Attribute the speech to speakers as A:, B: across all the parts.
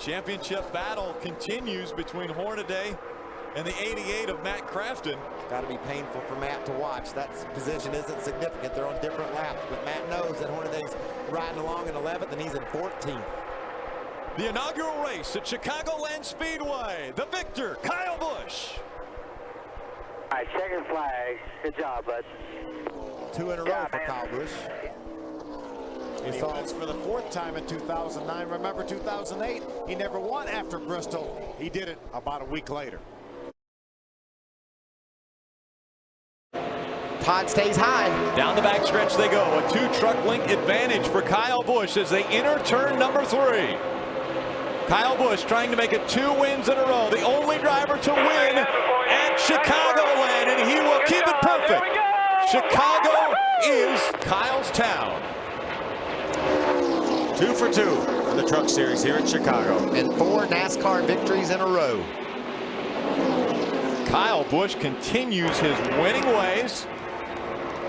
A: Championship battle continues between Hornaday and the 88 of Matt Crafton.
B: It's got to be painful for Matt to watch. That position isn't significant. They're on different laps, but Matt knows that Hornaday's riding along in 11th and he's in 14th.
A: The inaugural race at Chicagoland Speedway. The victor, Kyle Busch.
C: All right, second flag. Good job, bud.
B: 2 in a row for Kyle Busch.
D: He wins for the 4th time in 2009. Remember 2008? He never won after Bristol. He did it about a week later.
B: Todd stays high.
A: Down the backstretch they go. A 2-truck length advantage for Kyle Busch as they enter turn number 3. Kyle Busch trying to make it 2 wins in a row. The only driver to win at Chicagoland, and he will keep it perfect. Chicago is Kyle's town.
D: 2 for 2 in the Truck Series here in Chicago.
B: And 4 NASCAR victories in a row.
A: Kyle Busch continues his winning ways.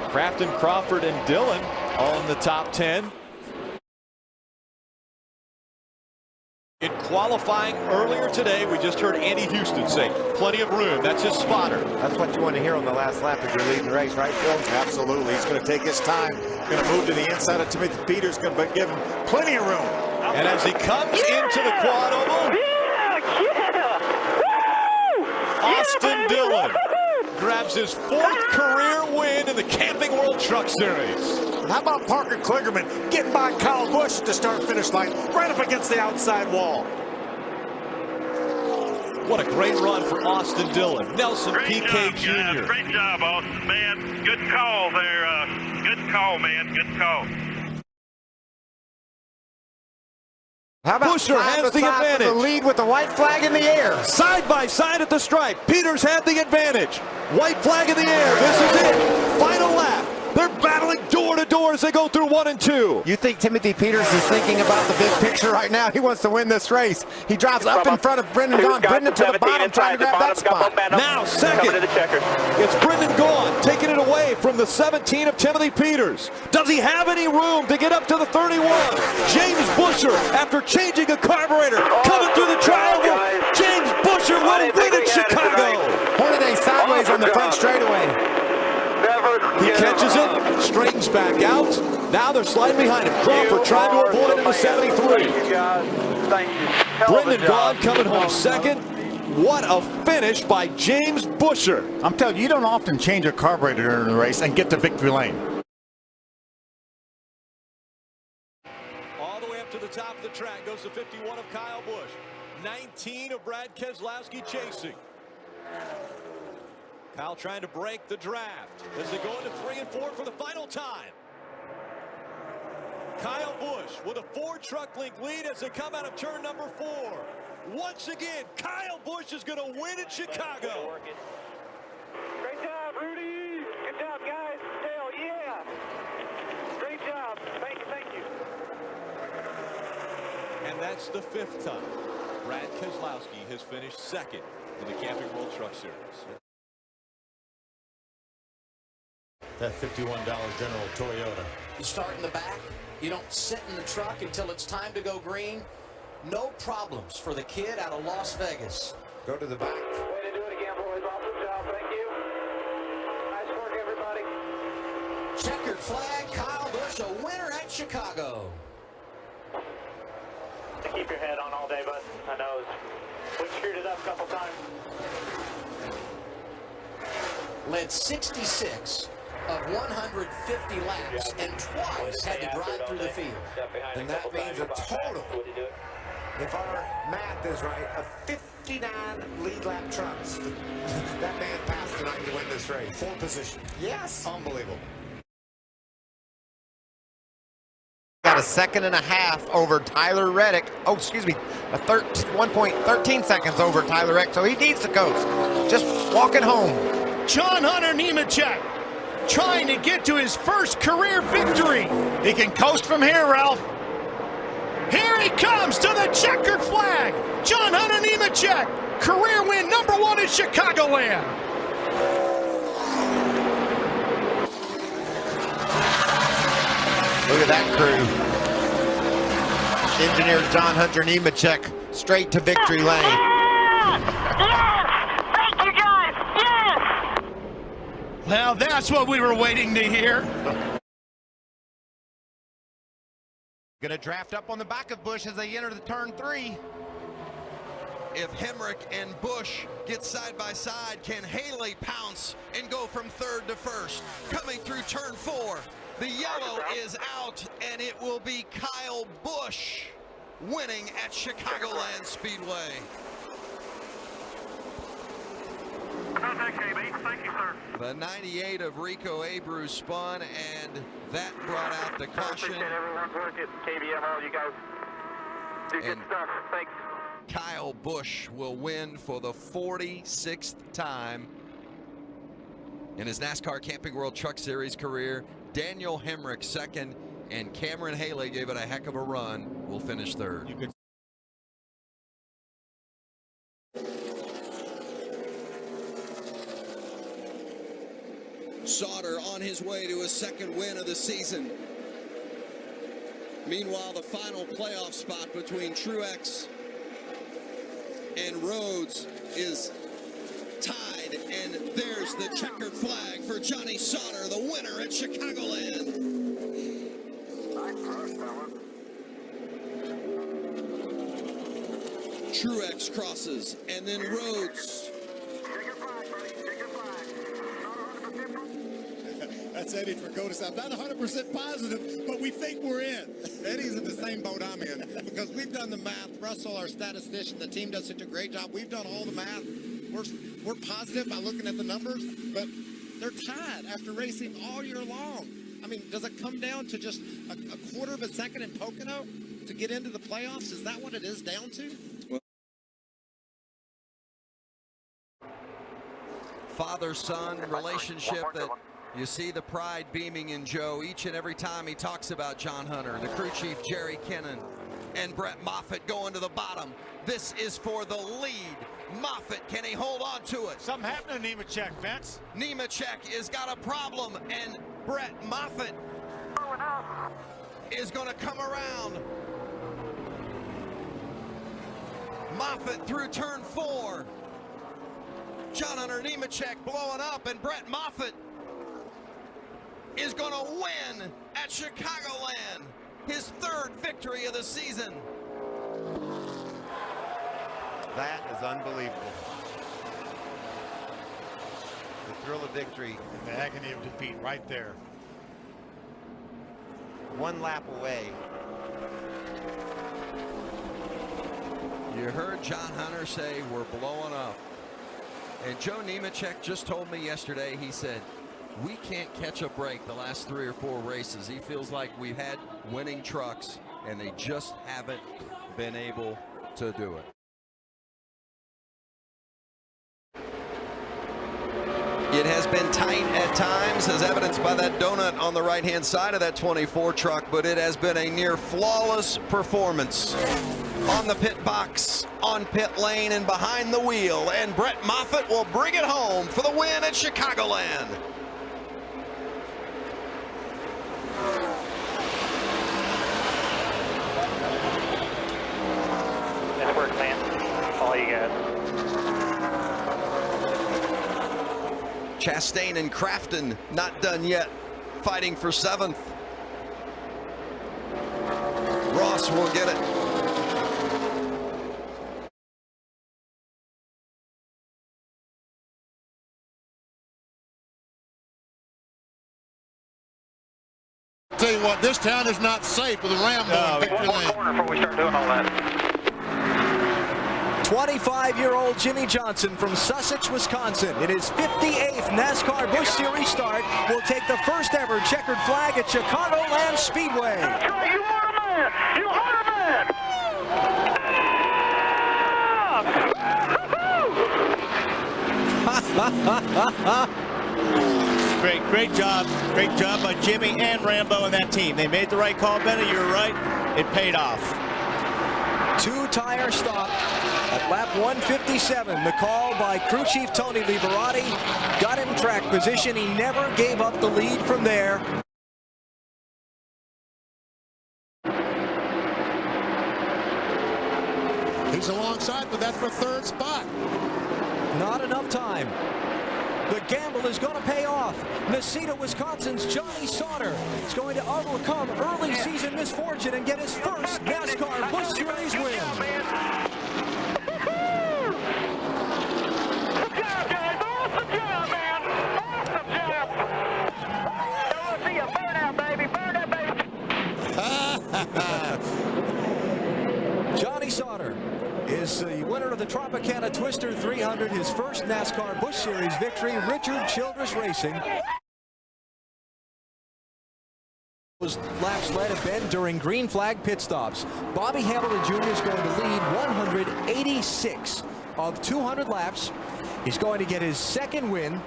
A: Crafton, Crawford, and Dillon all in the top 10. In qualifying earlier today, we just heard Andy Houston say, plenty of room. That's his spotter.
B: That's what you want to hear on the last lap if you're leading the race, right, Phil?
D: Absolutely. He's going to take his time. Going to move to the inside of Timothy Peters. Going to give him plenty of room.
A: And as he comes into the quad oval, Austin Dillon grabs his 4th career win in the Camping World Truck Series.
D: How about Parker Kligerman getting by Kyle Busch at the start-finish line, right up against the outside wall?
A: What a great run for Austin Dillon. Nelson PK Jr.
E: Great job, Austin, man. Good call there. Good call, man. Good call.
B: How about
A: Buescher has the advantage.
B: The lead with the white flag in the air.
A: Side by side at the stripe. Peters had the advantage. White flag in the air. This is it. Final lap. They're battling door to door as they go through 1 and 2.
B: You think Timothy Peters is thinking about the big picture right now? He wants to win this race. He drives up in front of Brendan Gaughan. Brendan to the bottom trying to grab that spot.
A: Now second. It's Brendan Gaughan taking it away from the 17 of Timothy Peters. Does he have any room to get up to the 31? James Buescher, after changing a carburetor, coming through the tri-oval. James Buescher will win at Chicago.
B: Hornaday sideways on the front straightaway.
A: He catches it, straightens back out. Now they're sliding behind him. Crawford trying to avoid it in the 73. Brendan Gaughan coming home second. What a finish by James Buescher.
D: I'm telling you, you don't often change a carburetor during the race and get to victory lane.
A: All the way up to the top of the track goes the 51 of Kyle Busch. 19 of Brad Keselowski chasing. Kyle trying to break the draft as they go into 3 and 4 for the final time. Kyle Busch with a 4-truck length lead as they come out of turn number 4. Once again, Kyle Busch is going to win at Chicago.
C: Great job, Rudy. Good job, guys. Hell yeah. Great job. Thank you.
A: And that's the 5th time Brad Keselowski has finished second in the Camping World Truck Series.
D: That $51 General Toyota.
F: You start in the back. You don't sit in the truck until it's time to go green. No problems for the kid out of Las Vegas.
B: Go to the back.
C: Way to do it again, boys. Awesome job. Thank you. Nice work, everybody.
F: Checkered flag. Kyle Busch, a winner at Chicago.
C: Keep your head on all day, bud. I know we screwed it up a couple times.
F: Led 66 of 150 laps and twice had to drive through the field.
B: And that means a total, if our math is right, of 59 lead lap trucks. That man passed tonight to win this race.
D: 4 position.
B: Yes.
D: Unbelievable.
B: Got a 1.5 seconds over Tyler Reddick. Oh, excuse me, 1.13 seconds over Tyler Reddick. So he needs to coast. Just walking home.
G: John Hunter Nemechek trying to get to his first career victory. He can coast from here, Ralph. Here he comes to the checkered flag. John Hunter Nemechek, career win #1 at Chicagoland.
B: Look at that crew. Engineer John Hunter Nemechek straight to victory lane.
C: Yes! Thank you, guys! Yes!
G: Well, that's what we were waiting to hear.
B: Gonna draft up on the back of Busch as they enter the turn 3.
H: If Hemrick and Busch get side by side, can Haley pounce and go from third to first? Coming through turn 4, the yellow is out, and it will be Kyle Busch winning at Chicagoland Speedway.
E: Thank you, sir.
H: The 98 of Rico Abreu spun, and that brought out the caution.
C: Appreciate everyone's work at KBM, all you guys do good
H: And
C: stuff. Thanks.
H: Kyle Busch will win for the 46th time in his NASCAR Camping World Truck Series career. Daniel Hemrick second, and Cameron Haley gave it a heck of a run. Will finish third. Sauter on his way to his second win of the season. Meanwhile, the final playoff spot between Truex and Rhodes is tied, and there's the checkered flag for Johnny Sauter, the winner at Chicagoland. Truex crosses, and then Rhodes.
D: That's Eddie Tracotis. I'm not 100% positive, but we think we're in.
I: Eddie's in the same boat I'm in, because we've done the math. Russell, our statistician, the team does such a great job. We've done all the math. We're positive by looking at the numbers, but they're tied after racing all year long. I mean, does it come down to just a quarter of a second in Pocono to get into the playoffs? Is that what it is down to?
H: Father-son relationship that you see the pride beaming in Joe each and every time he talks about John Hunter, the crew chief Jerry Kennan, and Brett Moffitt going to the bottom. This is for the lead. Moffitt, can he hold on to it?
D: Something happened to Nemechek, Vince.
H: Nemechek has got a problem, and Brett Moffitt is going to come around. Moffitt through turn 4. John Hunter Nemechek blowing up, and Brett Moffitt is going to win at Chicagoland, his third victory of the season.
B: That is unbelievable. The thrill of victory.
D: The agony of defeat right there.
B: One lap away.
H: You heard John Hunter say we're blowing up. And Joe Nemechek just told me yesterday, he said, we can't catch a break the last 3 or 4 races. He feels like we've had winning trucks, and they just haven't been able to do it. It has been tight at times, as evidenced by that donut on the right-hand side of that 24 truck, but it has been a near flawless performance on the pit box, on pit lane, and behind the wheel. And Brett Moffitt will bring it home for the win at Chicagoland.
C: Nice work, man. All you guys.
H: Chastain and Crafton not done yet, fighting for 7th. Ross will get it.
I: Tell you what, this town is not safe with a Rambo in victory lane.
C: One corner before we start doing all that.
J: 25-year-old Jimmy Johnson from Sussex, Wisconsin, in his 58th NASCAR Busch Series start, will take the first ever checkered flag at Chicagoland Speedway.
C: That's right, you are a man! You are a man!
G: Great job by Jimmy and Rambo and that team. They made the right call, Benny. You're right. It paid off.
J: 2-tire stop at lap 157. The call by crew chief Tony Liberati got him track position. He never gave up the lead from there.
I: He
K: Jenkins alongside, but that's for third spot.
J: Not enough time. The gamble is going to pay off. Nacita, Wisconsin's Johnny Sauter is going to overcome early season misfortune and get his first NASCAR Busch Series win.
C: Good job, guys. Awesome job, man. Awesome job. I want to see a burnout, baby. Burnout, baby.
J: Johnny Sauter is the winner of the Tropicana Twister 300, his first NASCAR Busch Series victory. Richard Childress Racing. Those laps led have been during green flag pit stops. Bobby Hamilton Jr. is going to lead 186 of 200 laps. He's going to get his second win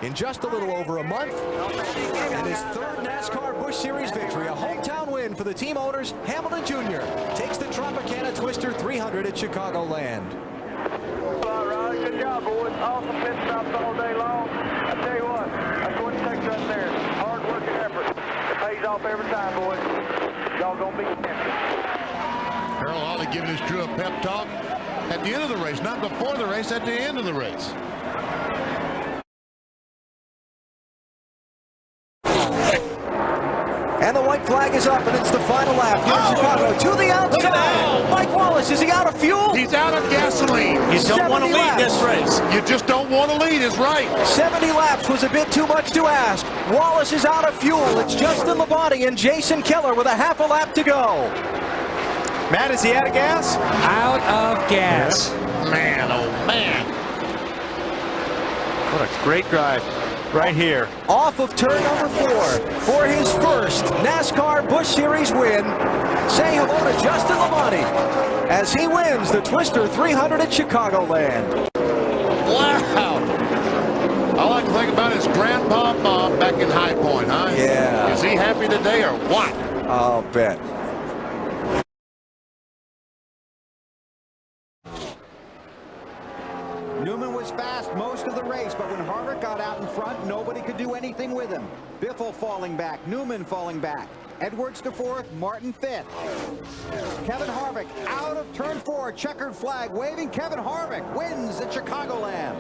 J: in just a little over a month, and his third NASCAR Busch Series victory, a hometown win for the team owners. Hamilton Jr. takes the Tropicana Twister 300 at Chicagoland.
C: All right, good job, boys. Awesome pit stops all day long. I tell you what, that's what it takes right there. Hard work and effort. It pays off every time, boys. Y'all gonna be champions.
K: Harold Hawley giving his crew a pep talk at the end of the race, not before the race, at the end of the race.
J: And the white flag is up, and it's the final lap here in Chicago. To the outside. Mike Wallace, is he out of fuel?
K: He's out of gasoline. You don't want to lead this race. You just don't want to lead, is right.
J: 70 laps was a bit too much to ask. Wallace is out of fuel. It's Justin Labonte and Jason Keller with a half a lap to go.
G: Matt, is he out of gas?
L: Out of gas.
K: Man, oh man.
G: What a great drive right here.
J: Off of turn number 4 for his first NASCAR Busch Series win. Say hello to Justin Labonte as he wins the Twister 300 at Chicagoland.
K: Wow. All I can think about is Grandpa Bob back in High Point, huh?
J: Yeah.
K: Is he happy today or what?
J: I'll bet.
M: Newman was fast most of the race, but when Harvick got out in front, nobody could do anything with him. Biffle falling back, Newman falling back. Edwards to 4th, Martin 5th. Kevin Harvick out of turn 4, checkered flag waving. Kevin Harvick wins at Chicagoland.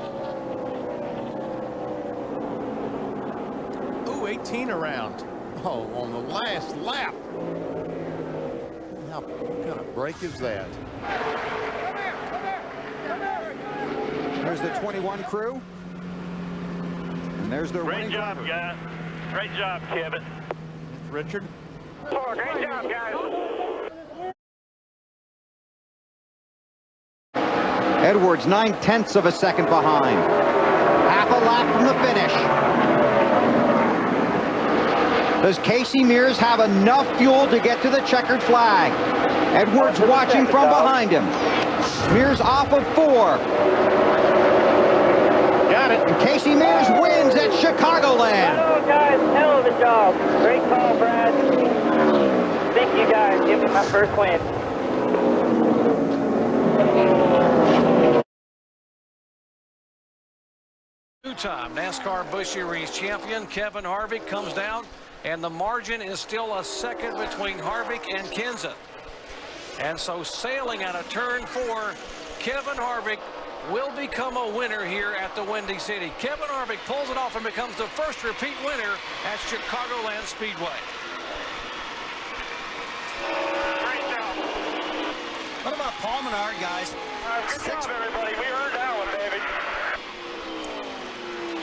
G: Ooh, 18 around.
K: Oh, on the last lap. What kind of break is that?
M: There's the 21 crew. And there's their winning driver.
E: Great job, guys. Great job, Kevin.
G: Richard.
C: Oh, great job, guys.
M: Edwards 9/10 of a second behind. Half a lap from the finish. Does Casey Mears have enough fuel to get to the checkered flag? Edwards watching from behind him. Mears off of 4.
G: Got it.
M: And Casey Mears wins at Chicagoland.
C: Hello, guys. Hell of a job. Great call, Brad. Thank you, guys. Give me my first win.
N: Two-time NASCAR Busch Series champion Kevin Harvick comes down, and the margin is still a second between Harvick and Kenseth. And so sailing out of turn 4, Kevin Harvick will become a winner here at the Windy City. Kevin Harvick pulls it off and becomes the first repeat winner at Chicagoland Speedway.
C: Great job.
G: What about Paul Menard, guys?
C: Good job, everybody. We earned that one, baby.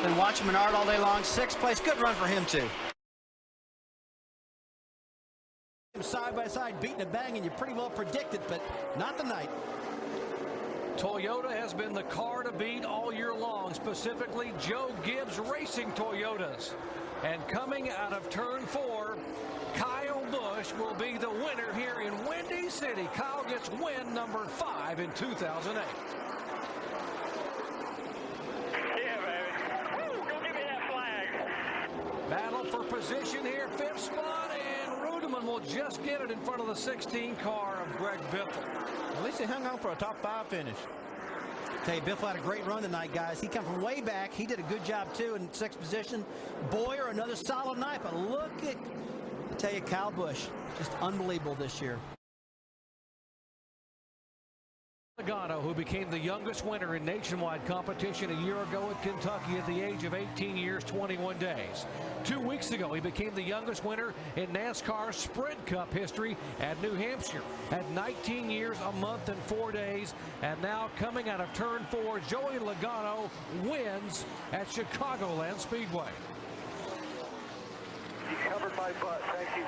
G: Been watching Menard all day long. 6th place. Good run for him, too.
M: Side by side, beating a bang, and you pretty well predict it, but not tonight.
N: Toyota has been the car to beat all year long, specifically Joe Gibbs Racing Toyotas. And coming out of turn 4, Kyle Busch will be the winner here in Windy City. Kyle gets win number 5 in 2008.
C: Yeah, baby. Woo, go give me that flag.
N: Battle for position here, 5th spot, and Rudeman will just get it in front of the 16 car of Greg Biffle.
M: At least he hung on for a top 5 finish. Tell you, Biffle had a great run tonight, guys. He come from way back. He did a good job, too, in 6th position. Boyer, another solid night, but look at, I tell you, Kyle Busch, just unbelievable this year.
N: Logano, who became the youngest winner in nationwide competition a year ago at Kentucky at the age of 18 years, 21 days. 2 weeks ago, he became the youngest winner in NASCAR Sprint Cup history at New Hampshire at 19 years, a month, and 4 days. And now coming out of turn 4, Joey Logano wins at Chicagoland Speedway.
C: You covered my butt. Thank you.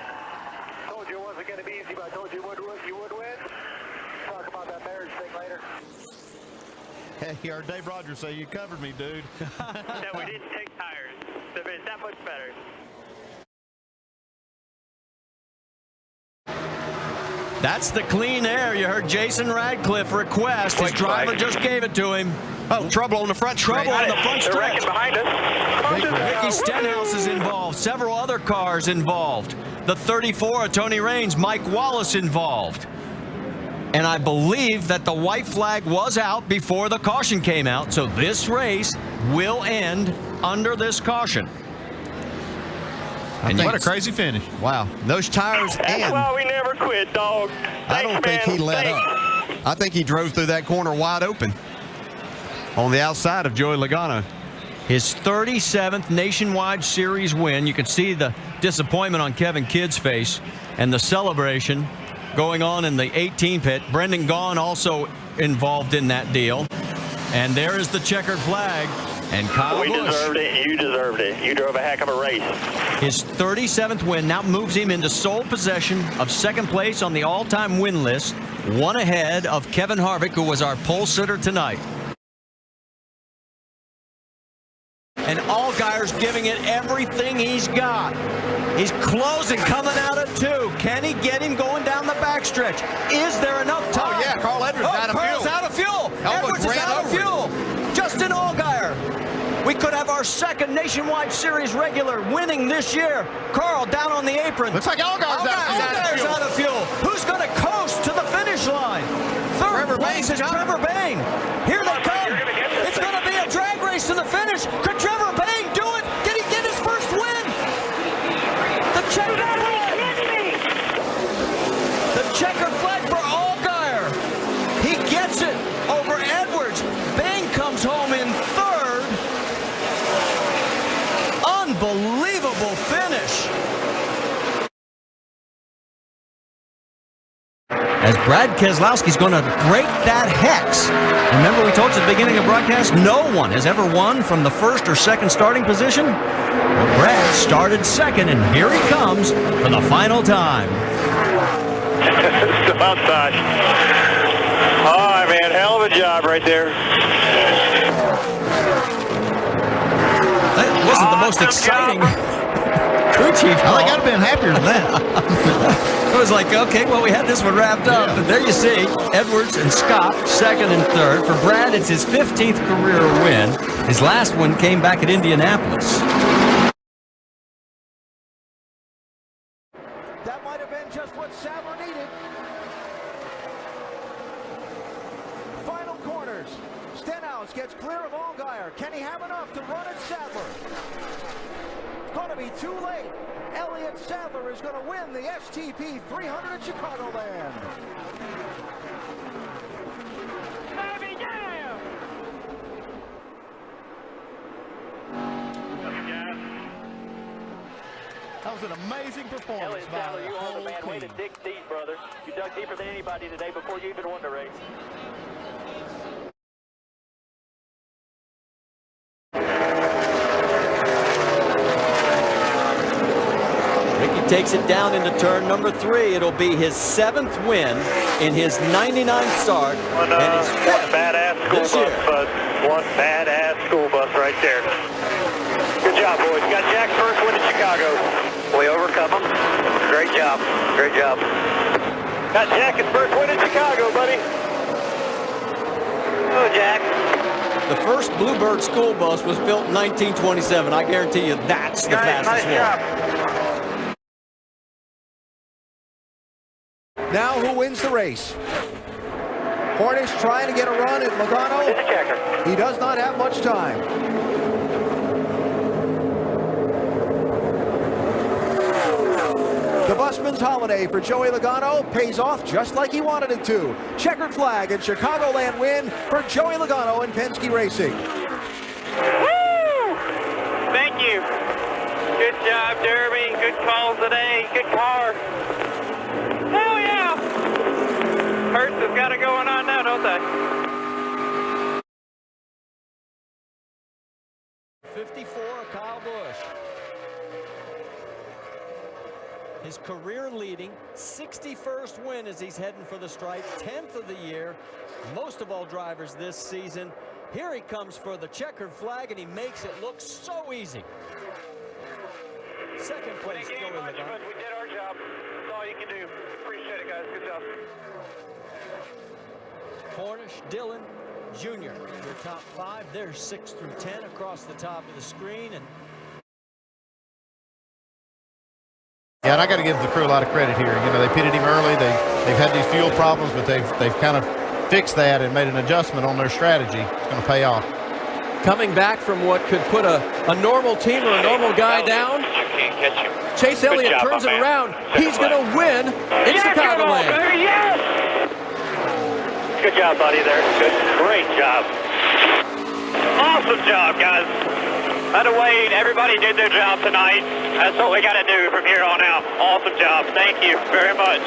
C: Told you it wasn't going to be easy, but I told you you would win. Talk about that marriage thing later.
K: Hey, you heard Dave Rogers say you covered me, dude.
E: No, we didn't take tires. So it's that much better.
O: That's the clean air. You heard Jason Radcliffe request. His driver just gave it to him.
B: Oh, trouble on the front stretch.
O: Trouble on the front
E: They're
O: stretch.
E: wrecking behind us.
O: Ricky Stenhouse is involved. Several other cars involved. The 34 of Tony Raines, Mike Wallace involved. And I believe that the white flag was out before the caution came out. So this race will end under this caution.
K: And what a crazy finish.
B: Wow. Those tires
E: That's why we never quit, dog.
B: I don't think he let up. I think he drove through that corner wide open on the outside of Joey Logano.
O: His 37th Nationwide Series win. You can see the disappointment on Kevin Kidd's face and the celebration going on in the 18 pit. Brendan Gaughan also involved in that deal. And there is the checkered flag. And Kyle Busch.
E: We deserved it. You deserved it. You drove a heck of a race.
O: His 37th win now moves him into sole possession of second place on the all-time win list, one ahead of Kevin Harvick, who was our pole sitter tonight. And Allgaier's giving it everything he's got. He's closing, coming out of 2. Can he get him going down the backstretch? Is there enough time?
B: Oh, yeah, Carl Edwards out of
O: Carl's
B: fuel.
O: out of fuel. Edwards is out of fuel. Justin Allgaier. We could have our second Nationwide Series regular winning this year. Carl down on the apron.
K: Looks like Allgaier's
O: out of fuel. Who's going to coast to the finish line? Third place is Trevor Bayne. Here they come. It's going to be a drag race to the finish. Could Trevor Bayne do it? Can he get his first win? The checkered flag. The checkered flag for Allgaier. He gets it over Edwards. Bayne comes home in third. Unbelievable finish. As Brad Keselowski's going to break that hex. Remember we told you at the beginning of the broadcast, no one has ever won from the first or second starting position? Well, Brad started second, and here he comes for the final time.
E: Still outside. All right, man. Hell of a job right there.
O: That wasn't the most exciting crew chief call.
K: I got to been happier than that.
O: It was like, okay, well, we had this one wrapped up. And there you see Edwards and Scott, second and third. For Brad, it's his 15th career win. His last one came back at Indianapolis.
J: That might have been just what Sadler needed. Final corners. Stenhouse gets clear of Allgaier. Can he have enough to run at Sadler? It's going to be too late. Elliott Sadler is going to win the STP 300 at Chicagoland.
K: That was an amazing performance.
C: Elliott Sadler, you are the man. Way to dig deep, brother. You dug deeper than anybody today before you even won the race.
O: Takes it down into turn number 3. It'll be his 7th win in his 99th start.
E: One badass school bus, bud. One badass school bus right there. Good job, boys. You got Jack's first win in Chicago. We overcome them. Great job. Great job. Got Jack's first win in Chicago, buddy. Oh, Jack.
O: The first Bluebird school bus was built in 1927. I guarantee you that's the fastest one.
E: Job.
J: Now who wins the race? Hornish trying to get a run at Logano. He does not have much time. The busman's holiday for Joey Logano pays off just like he wanted it to. Checkered flag and Chicagoland win for Joey Logano and Penske Racing.
E: Woo! Thank you. Good job, Derby. Good call today. Good car. Hell yeah! Hertz has got it going on now, don't they?
O: 54, Kyle Busch. His career leading 61st win as he's heading for the stripe, 10th of the year. Most of all drivers this season. Here he comes for the checkered flag, and he makes it look so easy. Second place, Joey Logano.
E: We did our job. That's all you can do. Appreciate it, guys. Good job.
O: Cornish, Dillon, Jr. Your top 5. There's 6 through 10 across the top of the screen. And
K: yeah, and I got to give the crew a lot of credit here. You know, they pitted him early. They've had these fuel problems, but they've kind of fixed that and made an adjustment on their strategy. It's going to pay off.
P: Coming back from what could put a normal team or a normal guy down. Chase Elliott turns it around. He's going to win in Chicagoland.
E: Yes! Good job, buddy, there. Good. Great job. Awesome job, guys. By the way, everybody did their job tonight. That's what we got to do from here on out. Awesome job. Thank you very much.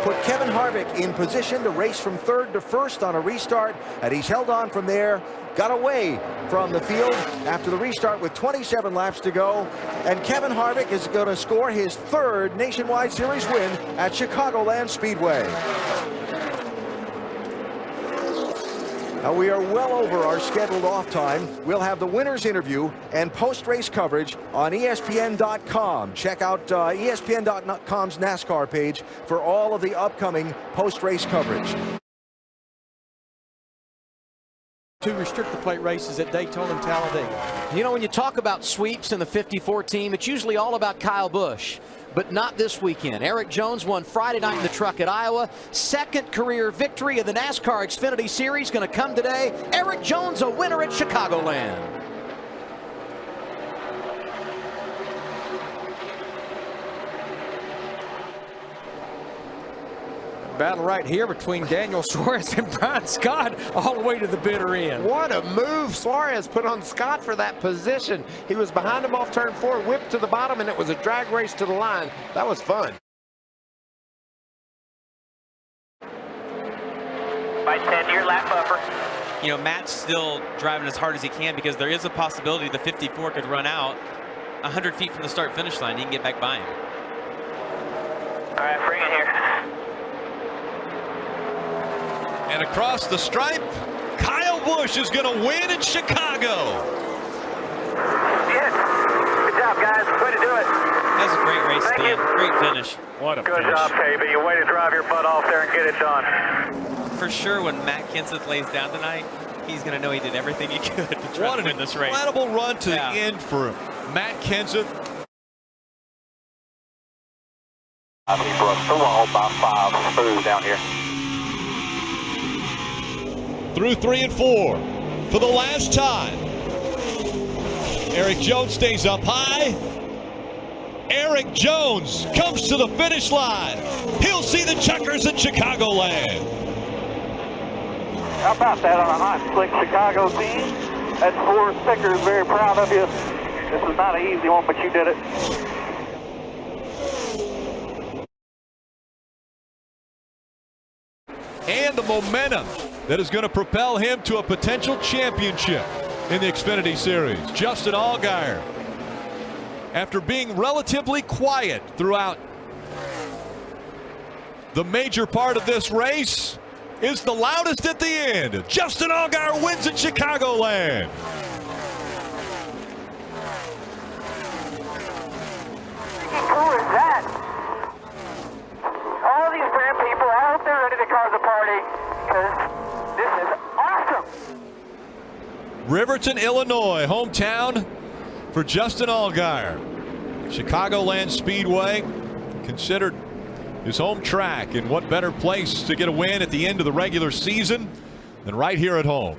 J: Put Kevin Harvick in position to race from third to first on a restart, and he's held on from there, got away from the field after the restart with 27 laps to go, and Kevin Harvick is going to score his 3rd Nationwide Series win at Chicagoland Speedway. Now we are well over our scheduled off time. We'll have the winner's interview and post-race coverage on ESPN.com. Check out ESPN.com's NASCAR page for all of the upcoming post-race coverage.
P: 2 restrictor plate races at Daytona and Talladega. You know, when you talk about sweeps in the 54 team, it's usually all about Kyle Busch. But not this weekend. Eric Jones won Friday night in the truck at Iowa. 2nd career victory of the NASCAR Xfinity Series going to come today. Eric Jones, a winner at Chicagoland. Battle right here between Daniel Suarez and Brian Scott all the way to the bitter end.
B: What a move Suarez put on Scott for that position. He was behind him off turn 4, whipped to the bottom, and it was a drag race to the line. That was fun.
E: By 10-year lap buffer.
Q: You know, Matt's still driving as hard as he can because there is a possibility the 54 could run out 100 feet from the start-finish line. He can get back by him.
E: All right, bring it here.
A: And across the stripe, Kyle Busch is going to win in Chicago.
E: Yes. Good job, guys. Way to do it.
Q: That was a great race, Dan. Great finish.
A: What a
E: Good
A: finish.
E: job, KB. Way to drive your butt off there and get it done.
Q: For sure, when Matt Kenseth lays down tonight, he's going to know he did everything he could to try to win this race.
A: Incredible run to the end for Matt Kenseth.
E: I mean, brush the wall by 5 smooth down here.
A: Through 3 and 4 for the last time. Eric Jones stays up high. Eric Jones comes to the finish line. He'll see the checkers in Chicagoland.
C: How about that on a hot, slick Chicago team? That's 4 stickers. Very proud of you. This is not an easy one, but you did it.
A: And the momentum that is going to propel him to a potential championship in the Xfinity Series. Justin Allgaier, after being relatively quiet throughout the major part of this race, is the loudest at the end. Justin Allgaier wins at Chicagoland.
C: How cool is that? All these grand people, I hope they're ready to cause a party, because this is awesome.
A: Riverton, Illinois, hometown for Justin Allgaier. Chicagoland Speedway, considered his home track, and what better place to get a win at the end of the regular season than right here at home.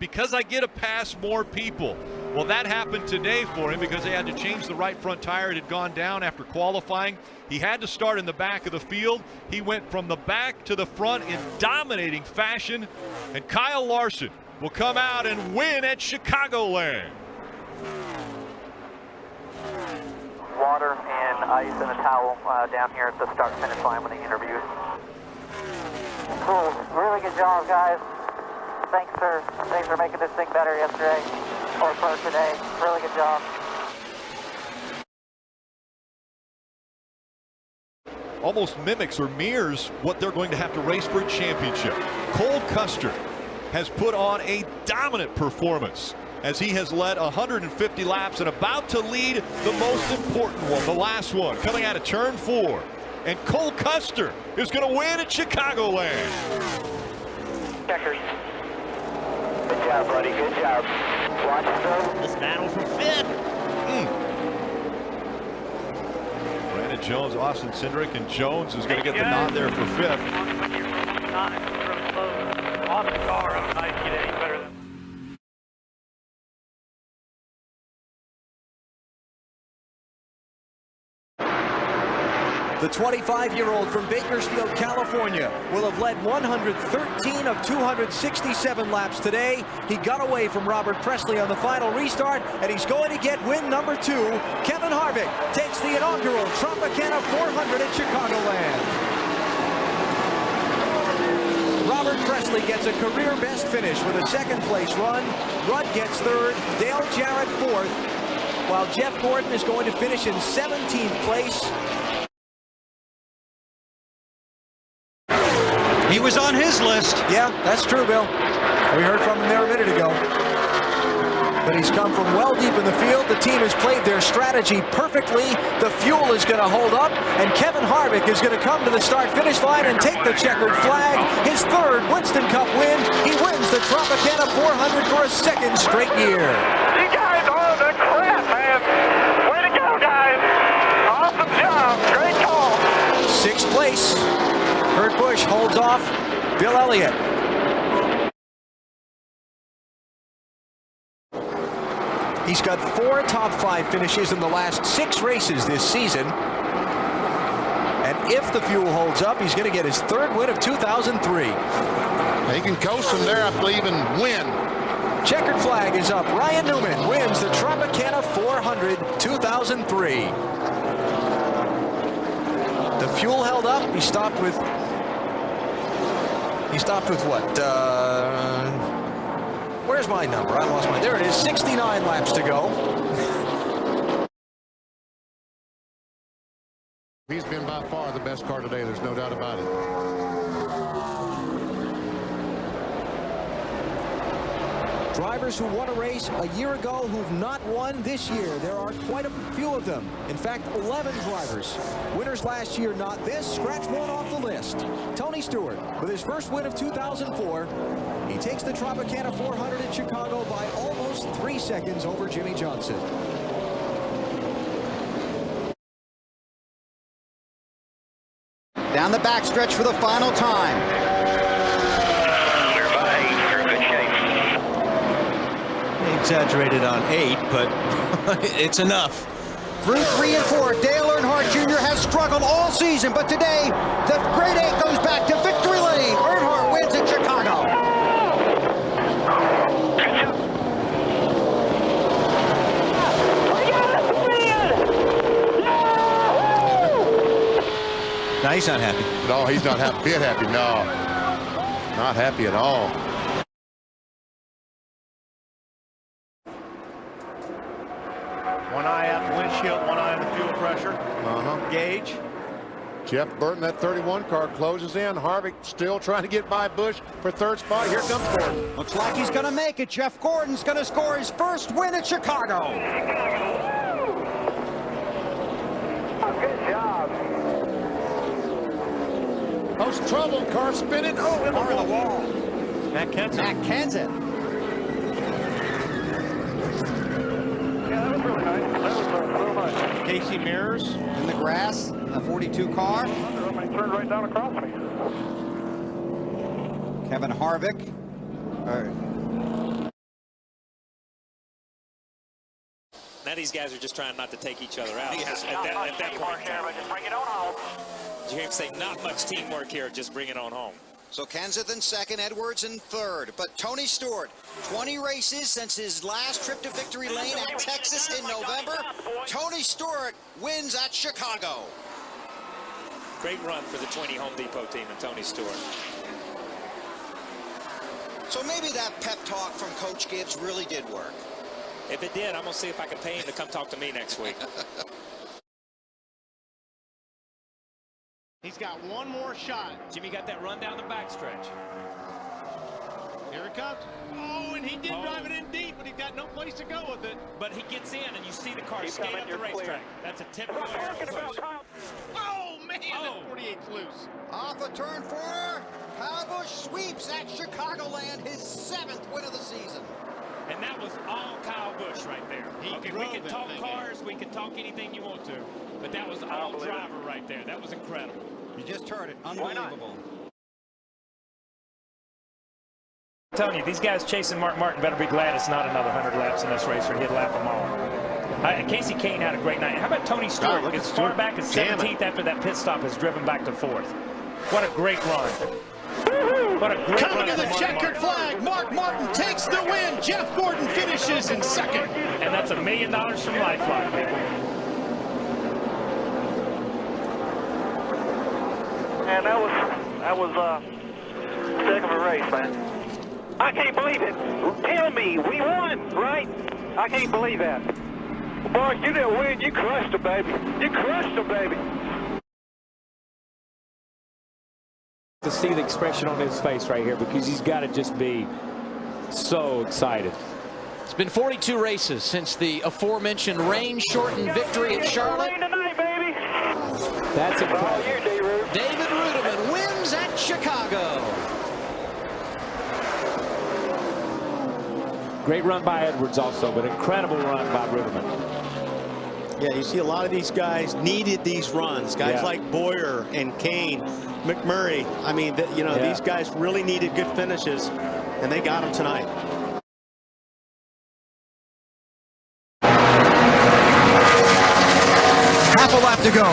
A: because I get to pass more people. Well, that happened today for him because they had to change the right front tire. It had gone down after qualifying. He had to start in the back of the field. He went from the back to the front in dominating fashion. And Kyle Larson will come out and win at Chicagoland.
E: Water and ice and a towel down here at the start-finish line when they interview. Cool. Really good job, guys. Thanks for making this thing better yesterday, or for today. Really good job.
A: Almost mimics or mirrors what they're going to have to race for a championship. Cole Custer has put on a dominant performance as he has led 150 laps and about to lead the most important one, the last one, coming out of turn 4. And Cole Custer is going to win at Chicagoland.
E: Checkers. Good job, buddy. Good job. Watch it.
O: This battle for 5th.
A: Brandon Jones, Austin Cindric, and Jones is going to get the nod there for 5th.
C: Off the car, I'm not getting any better than.
J: The 25-year-old from Bakersfield, California, will have led 113 of 267 laps today. He got away from Robert Presley on the final restart, and he's going to get win number 2. Kevin Harvick takes the inaugural Tropicana 400 at Chicagoland. Robert Presley gets a career best finish with a second-place run. Rudd gets 3rd, Dale Jarrett 4th, while Jeff Gordon is going to finish in 17th place.
G: He was on his list.
J: Yeah, that's true, Bill. We heard from him there a minute ago. But he's come from well deep in the field. The team has played their strategy perfectly. The fuel is going to hold up, and Kevin Harvick is going to come to the start-finish line and take the checkered flag. His 3rd Winston Cup win. He wins the Tropicana 400 for a 2nd straight year.
C: You guys are the crap, man. Way to go, guys. Awesome job. Great call.
J: 6th place. Kurt Busch holds off Bill Elliott. He's got 4 top 5 finishes in the last 6 races this season. And if the fuel holds up, he's going to get his 3rd win of 2003.
K: He can coast from there, I believe, and win.
J: Checkered flag is up. Ryan Newman wins the Tropicana 400 2003. The fuel held up. He stopped with what? Where's my number? I lost mine. There it is. 69 laps to go.
K: He's been by far the best car today. There's no doubt about it.
J: Drivers who won a race a year ago who've not won this year. There are quite a few of them. In fact, 11 drivers. Winners last year, not this. Scratch one off the list. Tony Stewart, with his first win of 2004, he takes the Tropicana 400 in Chicago by almost 3 seconds over Jimmy Johnson.
M: Down the backstretch for the final time.
G: Exaggerated on 8, but it's enough.
M: Through 3 and 4, Dale Earnhardt Jr. has struggled all season, but today the Great 8 goes back to victory lane. Earnhardt wins in Chicago.
G: No, he's not happy.
K: No, he's not happy. Bit happy. No, not happy at all.
D: One eye out the windshield, one eye on the fuel pressure. Gauge.
K: Jeff Burton, that 31 car closes in. Harvick still trying to get by Busch for 3rd spot. Here comes Gordon.
M: Looks like he's going to make it. Jeff Gordon's going to score his first win at Chicago.
C: Good job.
K: Most trouble, car spinning. Oh, in the wall.
D: Matt Kenseth.
M: Matt Kenseth.
C: Yeah, that was really nice. That was real nice.
D: Casey Mears.
M: In the grass, a 42 car.
C: Somebody turned right down across me.
M: Kevin Harvick.
R: Now these guys are just trying not to take each other out.
E: Yeah.
R: At that point in time.
E: Just bring it on home.
R: Did you hear him say not much teamwork here, just bring it on home?
O: So Kenseth in second, Edwards in third. But Tony Stewart, 20 races since his last trip to Victory Lane at Texas in November. Tony Stewart wins at Chicago.
R: Great run for the 20 Home Depot team and Tony Stewart.
O: So maybe that pep talk from Coach Gibbs really did work.
R: If it did, I'm going to see if I can pay him to come talk to me next week.
G: He's got one more shot.
S: Jimmy got that run down the backstretch.
G: Here it comes. Oh, and he did drive it in deep, but he got no place to go with it.
S: But he gets in, and you see the car skate up the racetrack. That's a typical air push.
G: Oh, man, that 48's loose.
O: Off of turn 4, Kyle Busch sweeps at Chicagoland, his 7th win of the season.
S: And that was all Kyle Busch right there. Okay, we can talk cars, we can talk anything you want to, but that was all driver right there. That was incredible.
M: You just heard it. Unbelievable.
T: I'm telling you, these guys chasing Mark Martin better be glad it's not another 100 laps in this race, or he'd lap them all. Casey Kane had a great night. How about Tony Stewart? As far back as 17th after that pit stop has driven back to 4th. What a great run. What a great
G: Coming
T: run
G: to the checkered flag, Mark Martin takes the win. Jeff Gordon finishes in second.
T: And that's $1 million from Lifeline, people.
E: And that was a heck of a race, man. I can't believe it. Tell me, we won, right? I can't believe that. Boy, you didn't win. You crushed them, baby. You crushed them, baby.
T: To see the expression on his face right here, because he's got to just be so excited.
P: It's been 42 races since the aforementioned rain-shortened victory at Charlotte.
E: Tonight, baby.
T: That's incredible.
P: David Rudiman wins at Chicago.
T: Great run by Edwards also, but incredible run by Rudiman.
U: Yeah, you see a lot of these guys needed these runs. Guys like Boyer and Kane, McMurray. I mean, these guys really needed good finishes, and they got them tonight.
B: Half a lap to go.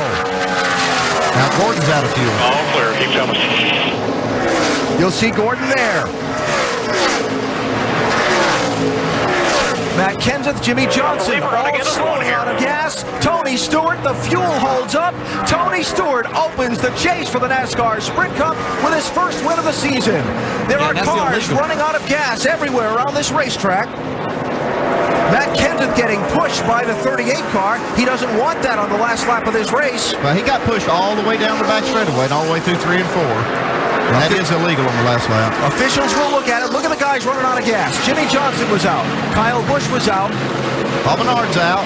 B: Now Gordon's out of fuel.
E: All clear. Keep coming.
B: You'll see Gordon there. Matt Kenseth, Jimmy Johnson, all slowing out of gas. Tony Stewart, the fuel holds up. Tony Stewart opens the chase for the NASCAR Sprint Cup with his first win of the season. There are cars running out of gas everywhere around this racetrack. Matt Kenseth getting pushed by the 38 car. He doesn't want that on the last lap of this race.
K: Well, he got pushed all the way down the back straightaway and all the way through 3 and 4. And that is illegal on the last lap.
B: Officials will look at it. Look at the guys running out of gas. Jimmy Johnson was out. Kyle Busch was out.
K: Paul Menard's out.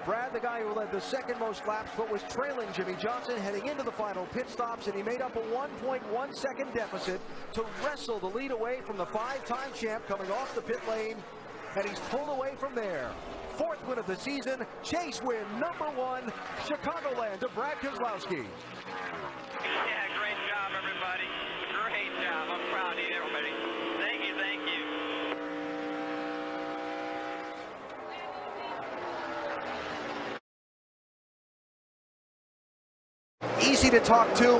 J: Brad, the guy who led the second most laps but was trailing Jimmy Johnson heading into the final pit stops, and he made up a 1.1 second deficit to wrestle the lead away from the 5-time champ coming off the pit lane, and he's pulled away from there. 4th win of the season, chase win number 1, Chicagoland to Brad Keselowski.
E: Yeah, great job, everybody. Great job. I'm proud of you, everybody. Thank you, thank you.
J: Easy to talk to,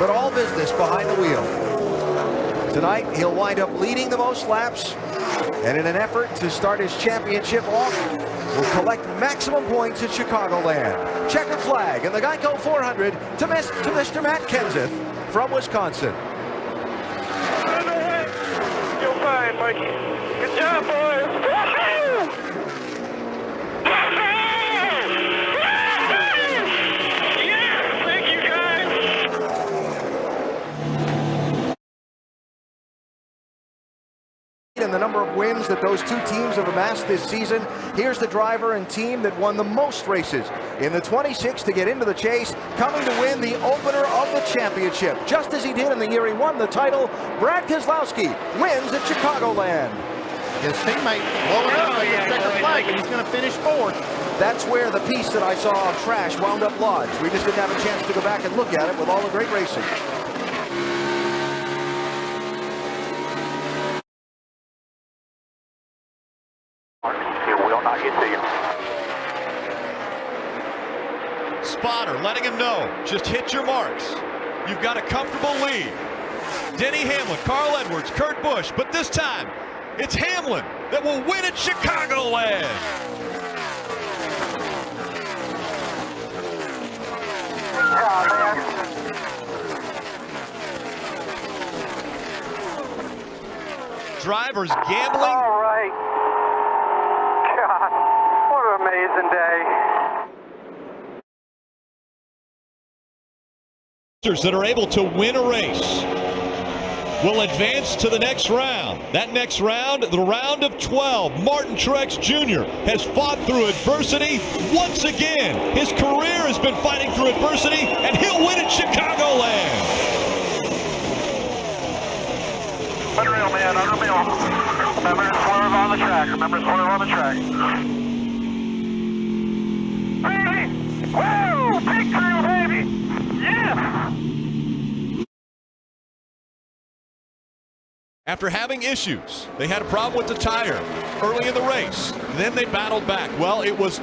J: but all business behind the wheel. Tonight, he'll wind up leading the most laps, and in an effort to start his championship off, will collect maximum points at Chicagoland. Checkered flag and the Geico 400 to Mr. Matt Kenseth from Wisconsin.
E: You're fine, Mikey. Good job, boys.
J: And the number of wins that those two teams have amassed this season. Here's the driver and team that won the most races in the 26 to get into the chase, coming to win the opener of the championship. Just as he did in the year he won the title, Brad Keselowski wins at Chicagoland.
K: His teammate blowing up at the checkered flag, and he's going to finish 4th.
J: That's where the piece that I saw of trash wound up lodged. We just didn't have a chance to go back and look at it with all the great racing.
E: I'll get to you.
A: Spotter letting him know, just hit your marks. You've got a comfortable lead. Denny Hamlin, Carl Edwards, Kurt Busch, but this time it's Hamlin that will win at Chicagoland. Drivers gambling.
C: All right. God, what an amazing day.
A: That are able to win a race will advance to the next round. That next round, the round of 12. Martin Truex Jr. has fought through adversity once again. His career has been fighting through adversity, and he'll win at Chicagoland.
C: Unreal, man, unreal. Remember to swerve on the track. Remember to swerve on the track. Baby! Woo! Big thrill, baby! Yes!
A: After having issues, they had a problem with the tire early in the race. Then they battled back. Well, it was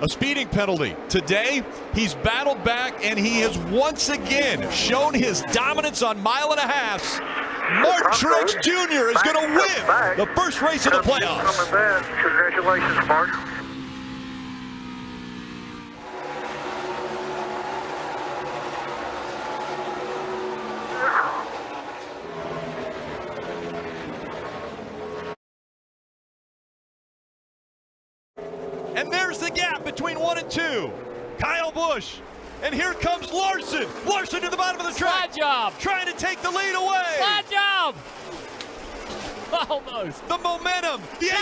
A: a speeding penalty. Today, he's battled back, and he has once again shown his dominance on mile-and-a-halfs. Martin Truex Jr. is going to win the first race of the playoffs.
C: Congratulations, Martin.
A: And there's the gap between 1 and 2. Kyle Busch. And here comes Larson. Larson to the bottom of the track.
L: Slide job.
A: Trying to take the lead away.
L: Slide job. Almost.
A: The momentum. The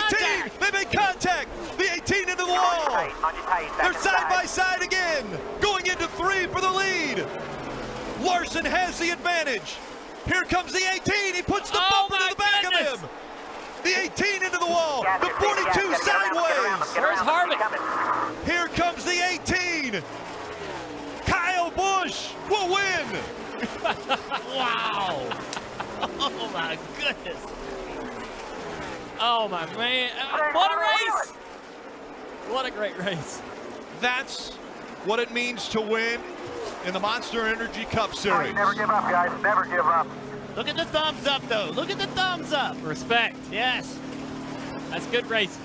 A: 18. They make contact. The 18 into the wall. They're side by side again. Going into 3 for the lead. Larson has the advantage. Here comes the 18. He puts the bumper to the back of him. The 18 into the wall. The 42 sideways.
L: Where's Harvick?
A: Here comes the 18. Kyle Busch will win.
L: Wow. Oh, my goodness. Oh, my man. What a race. What a great race.
A: That's what it means to win in the Monster Energy Cup Series.
C: Never give up, guys. Never give up.
L: Look at the thumbs up, though. Look at the thumbs up. Respect. Yes. That's good racing.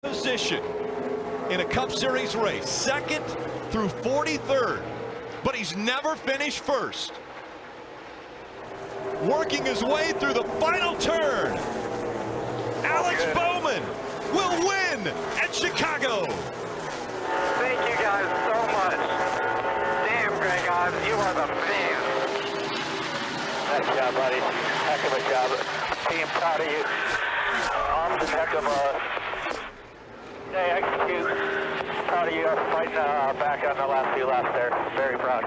A: Position in a Cup Series race, 2nd through 43rd, but he's never finished first. Working his way through the final turn, Alex Bowman will win at Chicago.
C: Thank you guys so much. Damn, Greg, you are the man.
E: Nice job, buddy. Heck of a job. Team, proud of you. Awesome, heck of a day, execute. Proud of you fighting back on the last few laps there. Very proud.